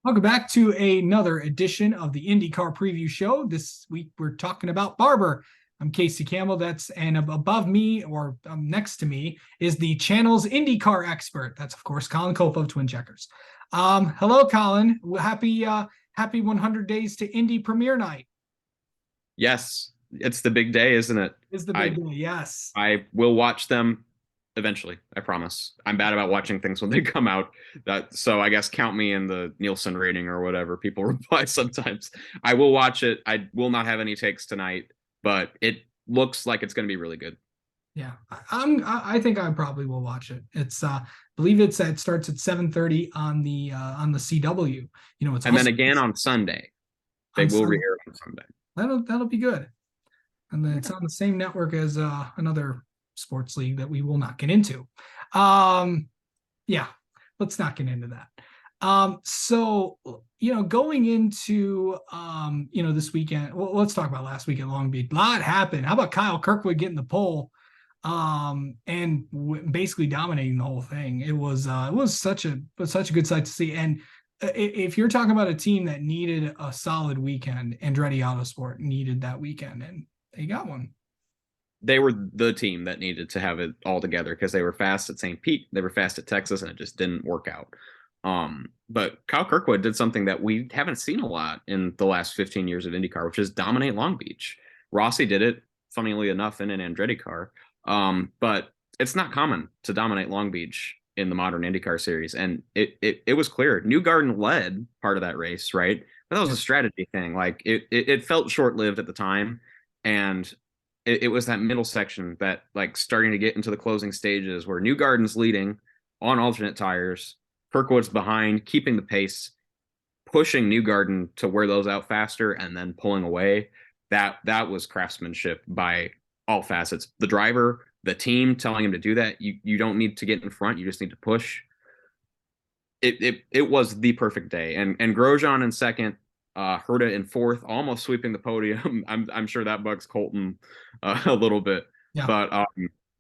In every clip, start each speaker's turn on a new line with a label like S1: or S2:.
S1: Welcome back to another edition of the Indycar Preview Show. This week we're talking about Barber. I'm Casey Campbell. And above me or next to me is the channel's IndyCar expert. That's of course Colin Cope of Twin Checkers. Hello, Colin. Happy 100 days to Indy Premiere Night.
S2: Yes, it's the big day, isn't it?
S1: Is the big
S2: I
S1: day? Yes.
S2: I will watch them eventually. I promise. I'm bad about watching things when they come out. So I guess count me in the Nielsen rating or whatever people reply sometimes. I will watch it. I will not have any takes tonight, but it looks like it's going to be really good.
S1: Yeah, I think I probably will watch it. Believe it starts at 7:30 on the CW. It's
S2: And then
S1: also
S2: again on Sunday. They
S1: on
S2: will
S1: Sunday.
S2: re-air on Sunday.
S1: That'll be good. And then it's on the same network as another sports league that we will not get into. Yeah, let's not get into that. So going into this weekend, well, let's talk about last week at Long Beach. A lot happened. How about Kyle Kirkwood getting the pole and basically dominating the whole thing? It was such a good sight to see. And if you're talking about a team that needed a solid weekend, Andretti Autosport needed that weekend, and they got one.
S2: They were the team that needed to have it all together because they were fast at St. Pete, they were fast at Texas, and it just didn't work out. But Kyle Kirkwood did something that we haven't seen a lot in the last 15 years of IndyCar, which is dominate Long Beach. Rossi did it, funnily enough, in an Andretti car. But it's not common to dominate Long Beach in the modern IndyCar series. And it was clear. Newgarden led part of that race, right? But that was a strategy thing. Like it felt short-lived at the time. And it was that middle section that like starting to get into the closing stages where Newgarden's leading on alternate tires, Kirkwood's behind, keeping the pace, pushing Newgarden to wear those out faster and then pulling away. That was craftsmanship by all facets. The driver, the team telling him to do that. You don't need to get in front, you just need to push. It was the perfect day. And Grosjean in second, Herta in fourth, almost sweeping the podium. I'm sure that bugs Colton a little bit,
S1: Yeah.
S2: but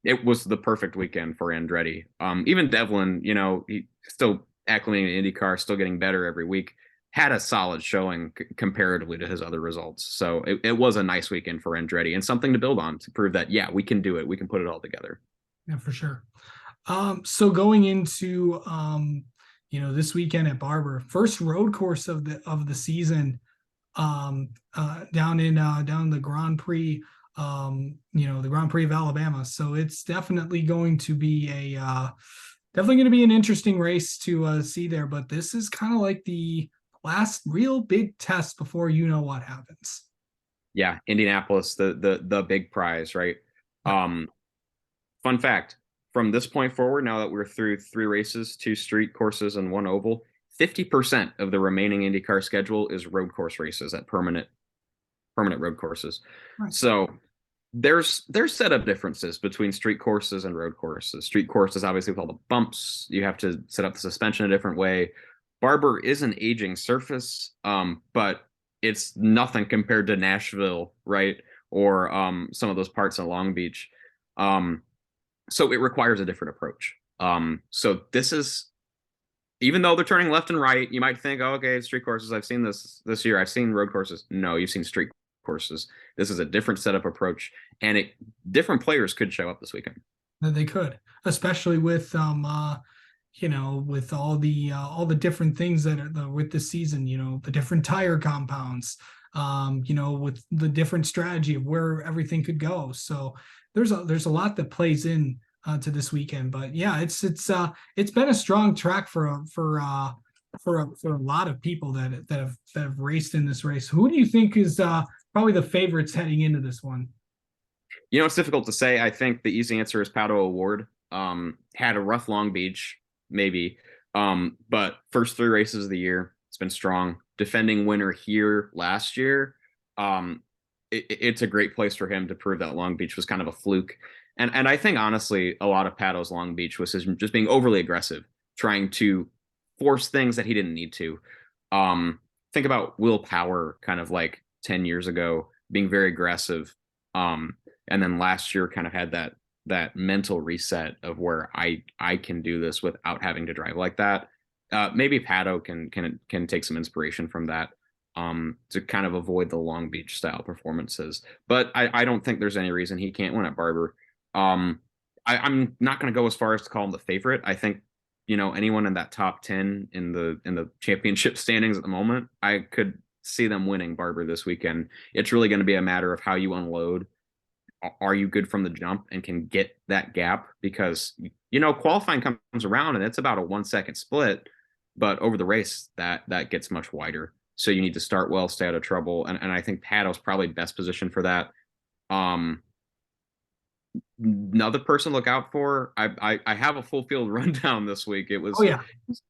S2: it was the perfect weekend for Andretti. Even Devlin, he still acclimating to IndyCar, still getting better every week, had a solid showing comparatively to his other results. So it was a nice weekend for Andretti and something to build on to prove that, yeah, we can do it. We can put it all together.
S1: Yeah, for sure. So going into this weekend at Barber, first road course of the season, down the Grand Prix, the Grand Prix of Alabama. So it's definitely going to be an interesting race to see there. But this is kind of like the last real big test before what happens.
S2: Yeah, Indianapolis, the big prize, right? Fun fact, from this point forward, now that we're through 3 races, 2 street courses and 1 oval, 50% of the remaining IndyCar schedule is road course races at permanent road courses. Right. So there's setup differences between street courses and road courses. Street courses, obviously, with all the bumps, you have to set up the suspension a different way. Barber is an aging surface, but it's nothing compared to Nashville, right? Or some of those parts of Long Beach. So it requires a different approach. So this is, even though they're turning left and right, you might think, oh, okay, street courses, I've seen this year. I've seen road courses. No, you've seen street courses. This is a different setup approach, and different players could show up this weekend.
S1: They could, especially with with all the different things that are with this season, the different tire compounds, with the different strategy of where everything could go. So there's a lot that plays in to this weekend. But yeah, it's been a strong track for a lot of people that have raced in this race. Who do you think is probably the favorites heading into this one?
S2: It's difficult to say. I think the easy answer is Pato O'Ward. Had a rough Long Beach, maybe. But first 3 races of the year, it's been strong. Defending winner here last year. It's a great place for him to prove that Long Beach was kind of a fluke. And I think, honestly, a lot of Pato's Long Beach was just being overly aggressive, trying to force things that he didn't need to. Think about Will Power kind of like 10 years ago, being very aggressive. And then last year kind of had that mental reset of where I can do this without having to drive like that. Maybe Pato can take some inspiration from that to kind of avoid the Long Beach style performances. But I don't think there's any reason he can't win at Barber. I'm not going to go as far as to call him the favorite. I think anyone in that top 10 in the championship standings at the moment, I could see them winning Barber this weekend. It's really going to be a matter of how you unload. Are you good from the jump and can get that gap? Because qualifying comes around and it's about a 1 second split, but over the race that gets much wider. So you need to start well, stay out of trouble, and I think Pato's probably best positioned for that. Um, Another person to look out for. I have a full field rundown this week. It
S1: Oh
S2: was
S1: yeah.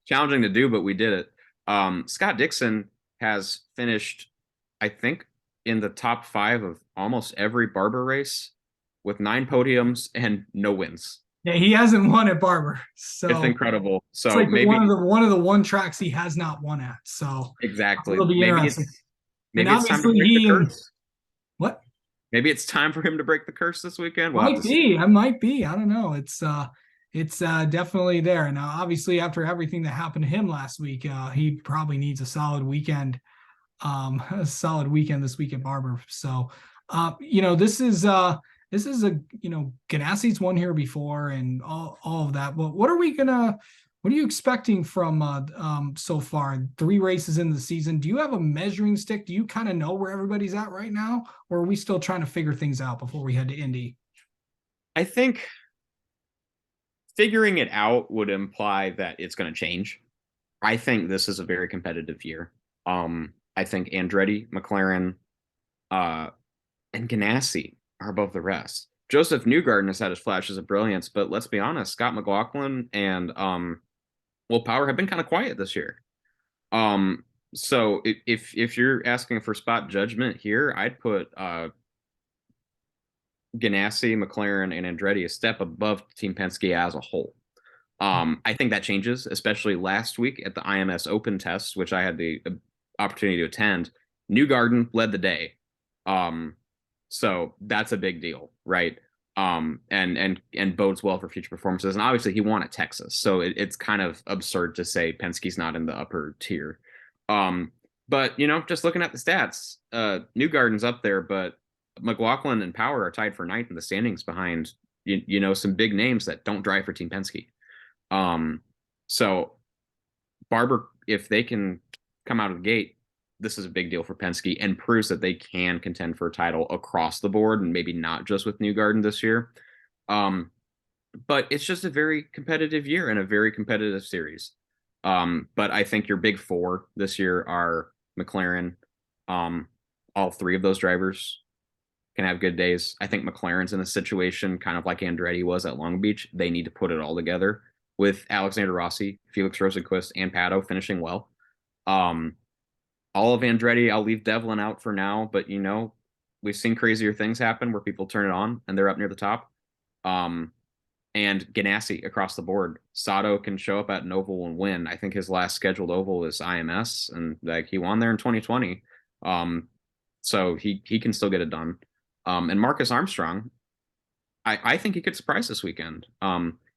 S2: challenging to do, but we did it. Scott Dixon has finished, I think, in the top 5 of almost every Barber race with 9 podiums and no wins.
S1: Yeah, he hasn't won at Barber.
S2: It's
S1: So
S2: incredible.
S1: it's
S2: So
S1: like
S2: maybe
S1: one of the one tracks he has not won at. So it'll
S2: exactly.
S1: be
S2: Maybe
S1: interesting.
S2: it's
S1: And
S2: maybe it's time to
S1: obviously
S2: break the
S1: he and
S2: curse.
S1: what
S2: Maybe it's time for him to break the curse this weekend. We'll have to
S1: might
S2: see.
S1: be, I might be. I don't know. It's definitely there. Now, obviously, after everything that happened to him last week, he probably needs a solid weekend. A solid weekend this week at Barber. So this is a Ganassi's won here before and all of that. But what are you expecting from so far? 3 races in the season. Do you have a measuring stick? Do you kind of know where everybody's at right now? Or are we still trying to figure things out before we head to Indy?
S2: I think figuring it out would imply that it's going to change. I think this is a very competitive year. I think Andretti, McLaren, uh, and Ganassi are above the rest. Joseph Newgarden has had his flashes of brilliance, but let's be honest, Scott McLaughlin and Will Power have been kind of quiet this year. Um, so if you're asking for spot judgment here, I'd put Ganassi, McLaren, and Andretti a step above Team Penske as a whole. I think that changes, especially last week at the IMS Open test, which I had the opportunity to attend. Newgarden led the day. So that's a big deal, right? And bodes well for future performances. And obviously he won at Texas. So it's kind of absurd to say Penske's not in the upper tier. Um, but just looking at the stats, Newgarden's up there, but McLaughlin and Power are tied for 9th in the standings behind some big names that don't drive for Team Penske. Um, so Barber, if they can come out of the gate, this is a big deal for Penske and proves that they can contend for a title across the board and maybe not just with Newgarden this year. But it's just a very competitive year and a very competitive series. But I think your big 4 this year are McLaren. All 3 of those drivers can have good days. I think McLaren's in a situation kind of like Andretti was at Long Beach. They need to put it all together with Alexander Rossi, Felix Rosenqvist, and Pato finishing well. All of Andretti, I'll leave Devlin out for now, but we've seen crazier things happen where people turn it on and they're up near the top. And Ganassi across the board. Sato can show up at an oval and win. I think his last scheduled oval is IMS, and like he won there in 2020. So he can still get it done. And Marcus Armstrong, I think he could surprise this weekend.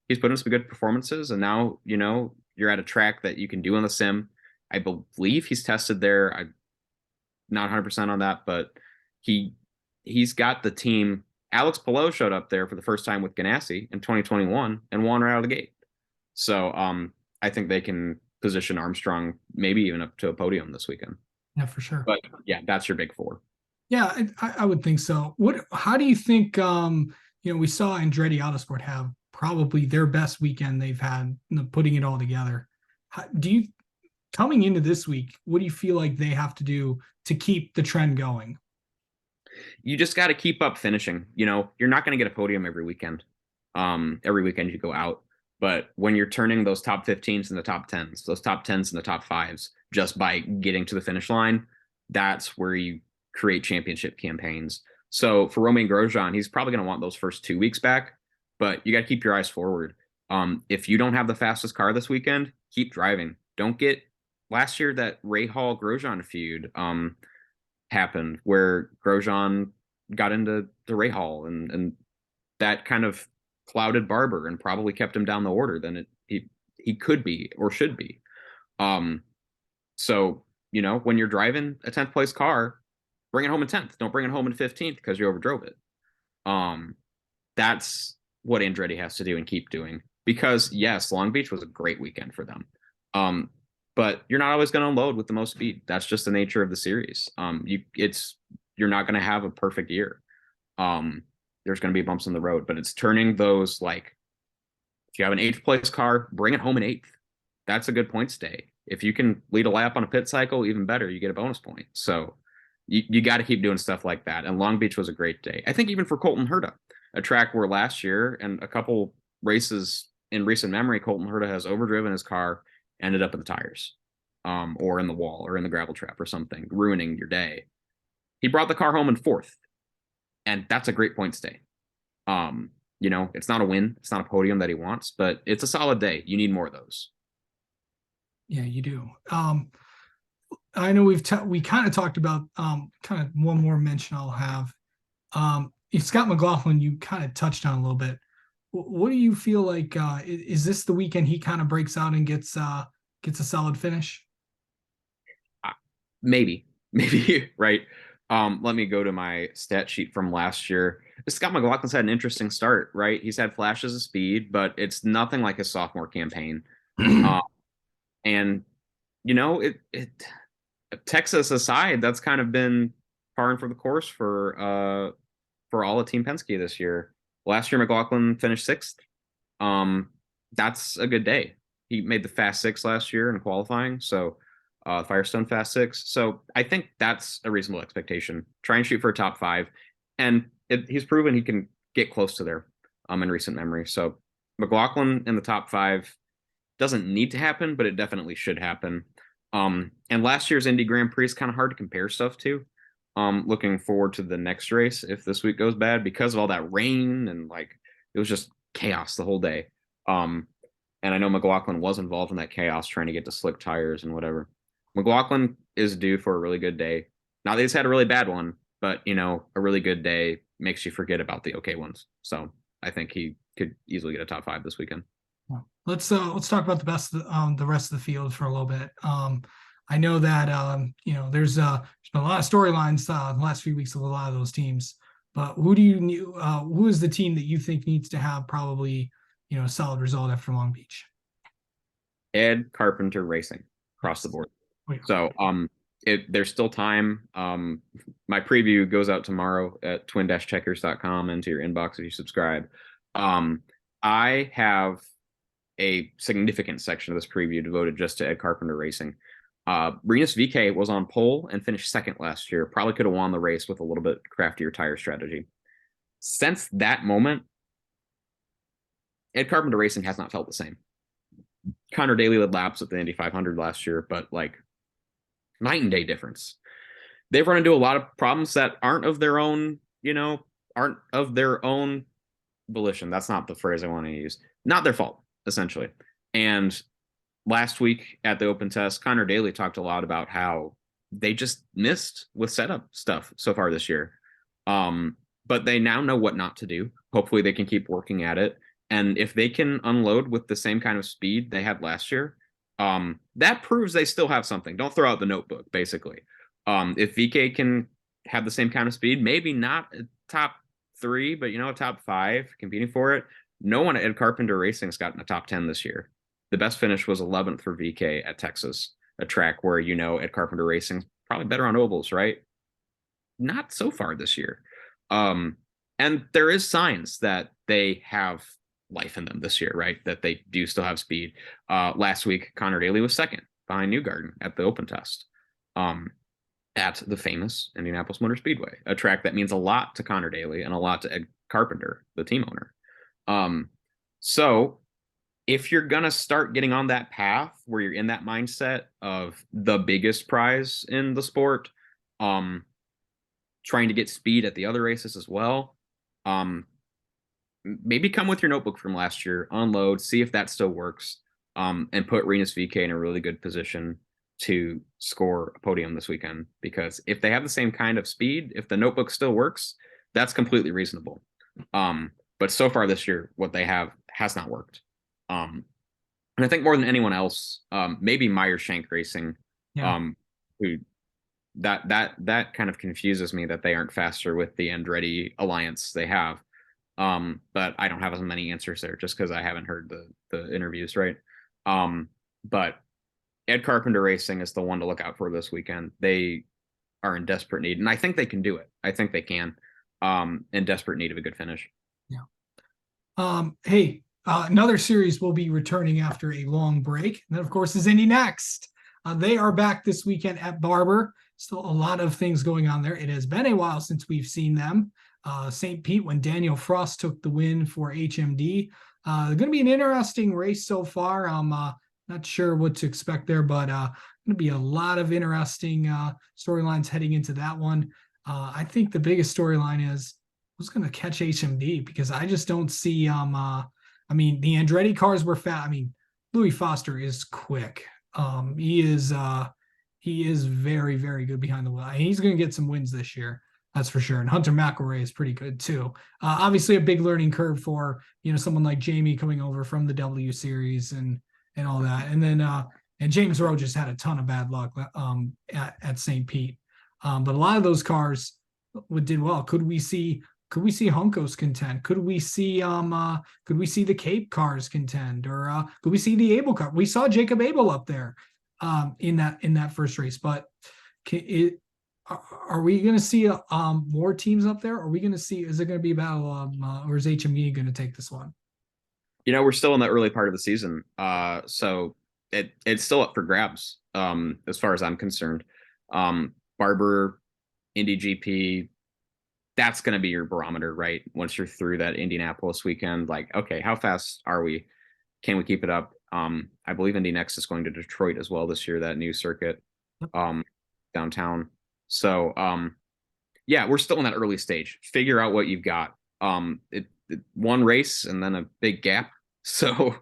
S2: He's put in some good performances, and now you're at a track that you can do on the sim. I believe he's tested there. I'm not 100% on that, but he's got the team. Alex Palou showed up there for the first time with Ganassi in 2021 and won right out of the gate. So I think they can position Armstrong maybe even up to a podium this weekend.
S1: Yeah, for sure.
S2: But yeah, that's your big 4.
S1: Yeah, I would think so. How do you think, we saw Andretti Autosport have probably their best weekend they've had, putting it all together. Coming into this week, what do you feel like they have to do to keep the trend going?
S2: You just got to keep up finishing. You're not going to get a podium every weekend. Every weekend you go out. But when you're turning those top 15s and the top 10s, those top 10s and the top 5s, just by getting to the finish line, that's where you create championship campaigns. So for Romain Grosjean, he's probably going to want those first 2 weeks back, but you got to keep your eyes forward. If you don't have the fastest car this weekend, keep driving. Don't get last year that Ray Hall Grosjean feud happened where Grosjean got into the Ray Hall and that kind of clouded Barber and probably kept him down the order than he could be or should be. So, when you're driving a 10th place car, bring it home in 10th. Don't bring it home in 15th because you overdrove it. Um, that's what Andretti has to do and keep doing. Because yes, Long Beach was a great weekend for them. But you're not always going to unload with the most speed. That's just the nature of the series. You're not going to have a perfect year. There's going to be bumps in the road, but it's turning those, like, if you have an 8th place car, bring it home in 8th. That's a good points day. If you can lead a lap on a pit cycle, even better, you get a bonus point. So you got to keep doing stuff like that. And Long Beach was a great day. I think even for Colton Herta, a track where last year and a couple races in recent memory, Colton Herta has overdriven his car, ended up in the tires, or in the wall or in the gravel trap or something, ruining your day. He brought the car home in 4th, and that's a great points day. It's not a win, it's not a podium that he wants, but it's a solid day. You need more of those.
S1: Yeah, you do. I know we kind of talked about kind of one more mention I'll have. If Scott McLaughlin, you kind of touched on a little bit. What do you feel like? Is this the weekend he kind of breaks out and gets a solid finish?
S2: Maybe, right. Let me go to my stat sheet from last year. Scott McLaughlin's had an interesting start, right? He's had flashes of speed, but it's nothing like his sophomore campaign. And Texas aside, that's kind of been par for the course for all of Team Penske this year. Last year, McLaughlin finished 6th. That's a good day. He made the Fast 6 last year in qualifying, so Firestone Fast 6. So I think that's a reasonable expectation. Try and shoot for a top 5, and he's proven he can get close to there in recent memory. So McLaughlin in the top 5 doesn't need to happen, but it definitely should happen. And last year's Indy Grand Prix is kind of hard to compare stuff to. Looking forward to the next race if this week goes bad because of all that rain and it was just chaos the whole day. And I know McLaughlin was involved in that chaos trying to get to slick tires and whatever. McLaughlin is due for a really good day. Not that he's had a really bad one, but a really good day makes you forget about the okay ones. So I think he could easily get a top 5 this weekend.
S1: Let's talk about the rest of the field for a little bit. I know that there's been a lot of storylines the last few weeks of a lot of those teams. But who is the team that you think needs to have probably a solid result after Long Beach?
S2: Ed Carpenter Racing across the board.
S1: Oh, yeah.
S2: So there's still time. My preview goes out tomorrow at twin-checkers.com into your inbox if you subscribe. I have a significant section of this preview devoted just to Ed Carpenter Racing. Rinus VeeKay was on pole and finished 2nd last year. Probably could have won the race with a little bit craftier tire strategy. Since that moment, Ed Carpenter Racing has not felt the same. Connor Daly led laps at the Indy 500 last year, but night and day difference. They've run into a lot of problems that aren't of their own volition. That's not the phrase I want to use. Not their fault, essentially. And last week at the open test, Connor Daly talked a lot about how they just missed with setup stuff so far this year. But they now know what not to do. Hopefully they can keep working at it. And if they can unload with the same kind of speed they had last year, that proves they still have something. Don't throw out the notebook, basically. If VeeKay can have the same kind of speed, maybe not a top 3, but a top 5 competing for it. No one at Ed Carpenter Racing's gotten a top 10 this year. The best finish was 11th for VeeKay at Texas, a track where Ed Carpenter Racing's probably better on ovals, right? Not so far this year. And there is signs that they have life in them this year, right? That they do still have speed. Last week, Connor Daly was 2nd behind Newgarden at the open test at the famous Indianapolis Motor Speedway, a track that means a lot to Connor Daly and a lot to Ed Carpenter, the team owner. So if you're going to start getting on that path where you're in that mindset of the biggest prize in the sport, trying to get speed at the other races as well, maybe come with your notebook from last year, unload, see if that still works, and put Rinus VeeKay in a really good position to score a podium this weekend. Because if they have the same kind of speed, if the notebook still works, that's completely reasonable. But so far this year, what they have has not worked. And I think more than anyone else, maybe Meyer Shank Racing,
S1: Yeah.
S2: um, who that kind of confuses me that they aren't faster with the Andretti alliance they have. But I don't have as many answers there just because I haven't heard the interviews, right? But Ed Carpenter Racing is the one to look out for this weekend. They are in desperate need, and I think they can do it. I think they can. In desperate need of a good finish.
S1: Yeah. Hey, another series will be returning after a long break. And that, of course, is Indy Next. They are back this weekend at Barber. Still a lot of things going on there. It has been a while since we've seen them. St. Pete, when Daniel Frost took the win for HMD. Going to be an interesting race so far. I'm not sure what to expect there, but going to be a lot of interesting storylines heading into that one. I think the biggest storyline is who's going to catch HMD, because I just don't see I mean, the Andretti cars were fast. I mean, Louis Foster is quick. He is very, very good behind the wheel. He's going to get some wins this year, that's for sure. And Hunter McElroy is pretty good too. Obviously a big learning curve for, someone like Jamie coming over from the W series and all that. And then and James Rowe just had a ton of bad luck at St. Pete. But a lot of those cars did well. Could we see Hunkos contend? Could we see the Cape cars contend? Or could we see the Abel car? We saw Jacob Abel up there in that first race. But are we going to see more teams up there? Are we going to see? Is it going to be a battle, or is HME going to take this one?
S2: We're still in the early part of the season, so it's still up for grabs. As far as I'm concerned, Barber, Indy GP, that's going to be your barometer, right? Once you're through that Indianapolis weekend, like, okay, how fast are we? Can we keep it up? I believe Indy Next is going to Detroit as well this year, that new circuit downtown. So, yeah, we're still in that early stage. Figure out what you've got. One race and then a big gap. So,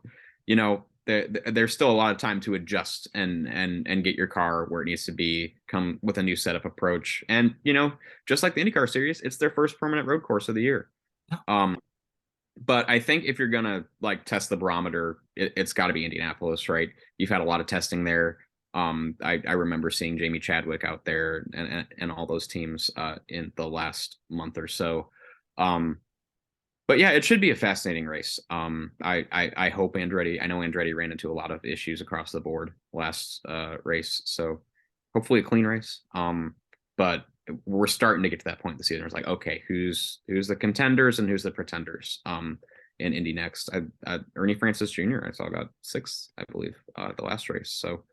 S2: there's still a lot of time to adjust and get your car where it needs to be, come with a new setup approach. And, just like the IndyCar series, it's their first permanent road course of the year. But I think if you're going to test the barometer, it's got to be Indianapolis, right? You've had a lot of testing there. I remember seeing Jamie Chadwick out there and all those teams in the last month or so. But yeah, it should be a fascinating race. I hope Andretti. I know Andretti ran into a lot of issues across the board last race, so hopefully a clean race. But we're starting to get to that point in the season. It's like, okay, who's the contenders and who's the pretenders? In Indy Next, Ernie Francis Jr. I saw got 6th, I believe, the last race. So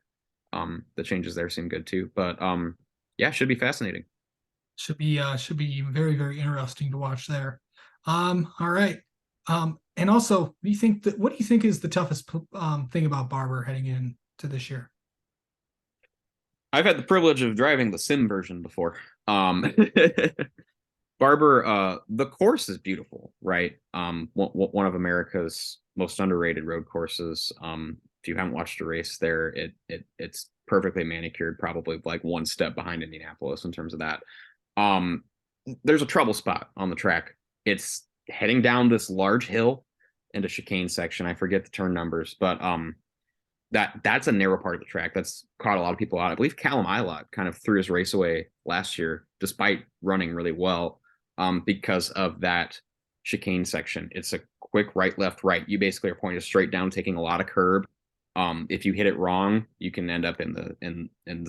S2: the changes there seem good too. But yeah, should be fascinating.
S1: Should be very, very interesting to watch there. All right. And also, what do you think is the toughest thing about Barber heading into this year?
S2: I've had the privilege of driving the sim version before. Barber, the course is beautiful, right? One of America's most underrated road courses. If you haven't watched a race there, it's perfectly manicured, probably one step behind Indianapolis in terms of that. There's a trouble spot on the track. It's heading down this large hill into chicane section. I forget the turn numbers, but that's a narrow part of the track that's caught a lot of people out. I believe Callum Ilott kind of threw his race away last year, despite running really well, because of that chicane section. It's a quick right, left, right. You basically are pointed straight down, taking a lot of curb. If you hit it wrong, you can end up in the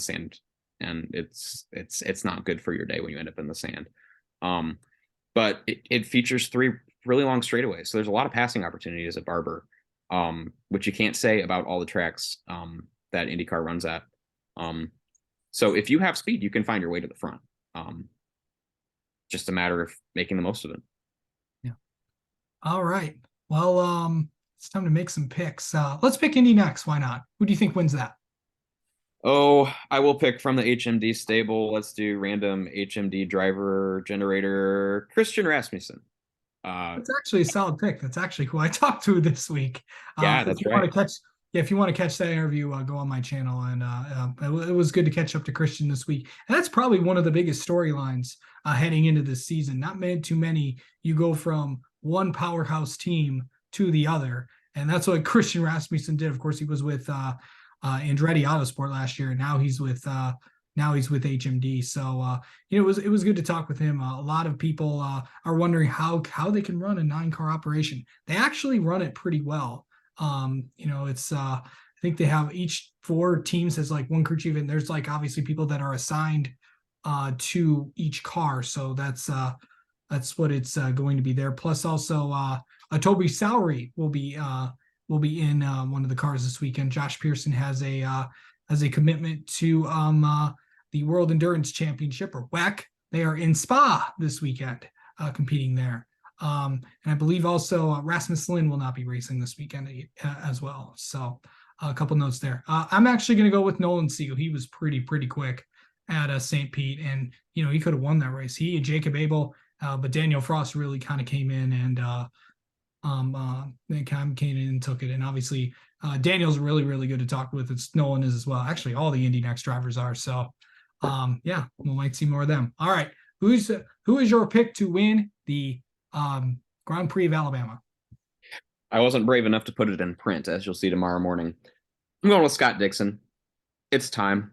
S2: sand, and it's not good for your day when you end up in the sand. But it features 3 really long straightaways, so there's a lot of passing opportunities at Barber, which you can't say about all the tracks that IndyCar runs at. So if you have speed, you can find your way to the front. Just a matter of making the most of it.
S1: Yeah. All right. Well, it's time to make some picks. Let's pick Indy Next. Why not? Who do you think wins that?
S2: Oh, I will pick from the HMD stable. Let's do random HMD driver generator, Christian Rasmussen.
S1: It's actually a solid pick. That's actually who I talked to this week.
S2: Yeah, that's right.
S1: If you want to catch that interview, go on my channel. And it was good to catch up to Christian this week. And that's probably one of the biggest storylines heading into this season. Not too many. You go from one powerhouse team to the other. And that's what Christian Rasmussen did. Of course, he was with Andretti Autosport last year, and now he's with HMD. So it was good to talk with him. A lot of people are wondering how they can run a 9-car operation. They actually run it pretty well. It's I think they have each 4 teams has like one crew chief, and there's like obviously people that are assigned to each car. So that's what it's going to be there. Plus also Toby Sowery will be in one of the cars this weekend. Josh Pearson has a commitment to the World Endurance Championship, or WEC. They are in Spa this weekend, competing there. And I believe also Rasmus Lin will not be racing this weekend as well. So a couple notes there. I'm actually going to go with Nolan Siegel. He was pretty quick at St. Pete, and he could have won that race. He and Jacob Abel, but Daniel Frost really kind of came in and came in and took it. And obviously Daniel's really good to talk with. It's Nolan is as well. Actually, all the Indy Next drivers are. So we might see more of them. All right, who is your pick to win the Grand Prix of Alabama?
S2: I wasn't brave enough to put it in print, as you'll see tomorrow morning. I'm going with Scott Dixon. It's time.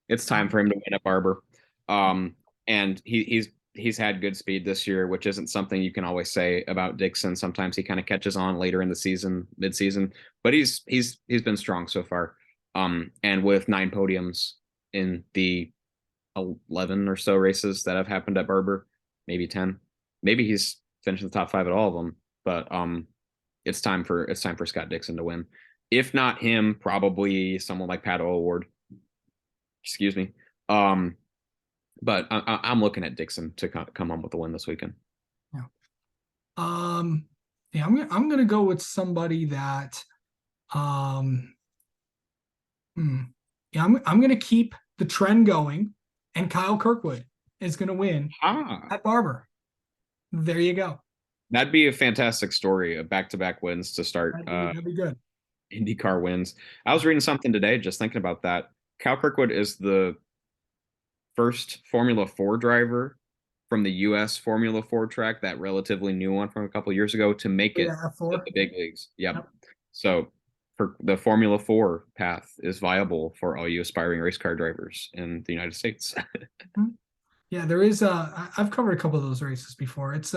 S2: It's time for him to win at Barber. And he's had good speed this year, which isn't something you can always say about Dixon. Sometimes he kind of catches on later in the season, mid-season, but he's been strong so far. And with 9 podiums in the 11 or so races that have happened at Barber, maybe 10, maybe he's finished in the top 5 at all of them. But it's time for Scott Dixon to win. If not him, probably someone like Pat O'Ward. Excuse me. But I'm looking at Dixon to come home with the win this weekend.
S1: Yeah. Yeah, I'm gonna go with somebody that, yeah, I'm gonna keep the trend going, and Kyle Kirkwood is gonna win at Barber. There you go.
S2: That'd be a fantastic story of back-to-back wins to start.
S1: That'd be good.
S2: IndyCar wins. I was reading something today, just thinking about that. Kyle Kirkwood is the first Formula 4 driver from the U.S. Formula 4 track, that relatively new one from a couple of years ago, to make it to the big leagues. Yep. So for the Formula 4 path is viable for all you aspiring race car drivers in the United States.
S1: Yeah, there is. I've covered a couple of those races before. It's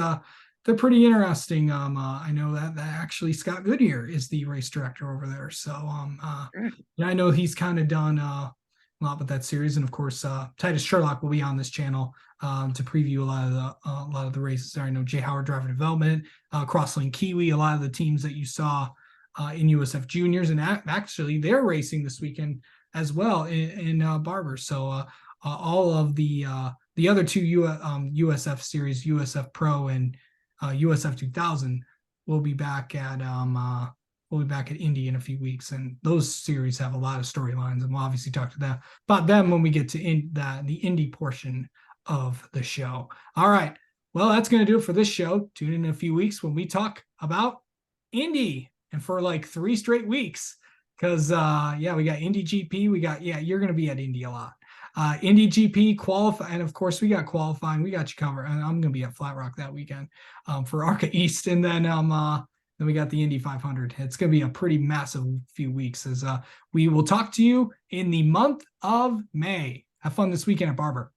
S1: they're pretty interesting. I know that actually Scott Goodyear is the race director over there. So yeah, I know he's kind of done a lot with that series, and of course Titus Sherlock will be on this channel to preview a lot of the races there. I know Jay Howard Driver Development, Crosslink Kiwi, a lot of the teams that you saw in USF Juniors, and actually they're racing this weekend as well in Barber. So all of the other 2 USF series, USF Pro and USF 2000, will be back at Indy in a few weeks, and those series have a lot of storylines, and we'll obviously talk about them when we get to the Indy portion of the show. All right, well, that's going to do it for this show. Tune in a few weeks when we talk about Indy, and for like 3 straight weeks, because we got Indy GP, you're going to be at Indy a lot. Indy GP qualify, and of course we got qualifying. We got you covered, and I'm going to be at Flat Rock that weekend for ARCA East, and then we got the Indy 500. It's going to be a pretty massive few weeks, as we will talk to you in the month of May. Have fun this weekend at Barber.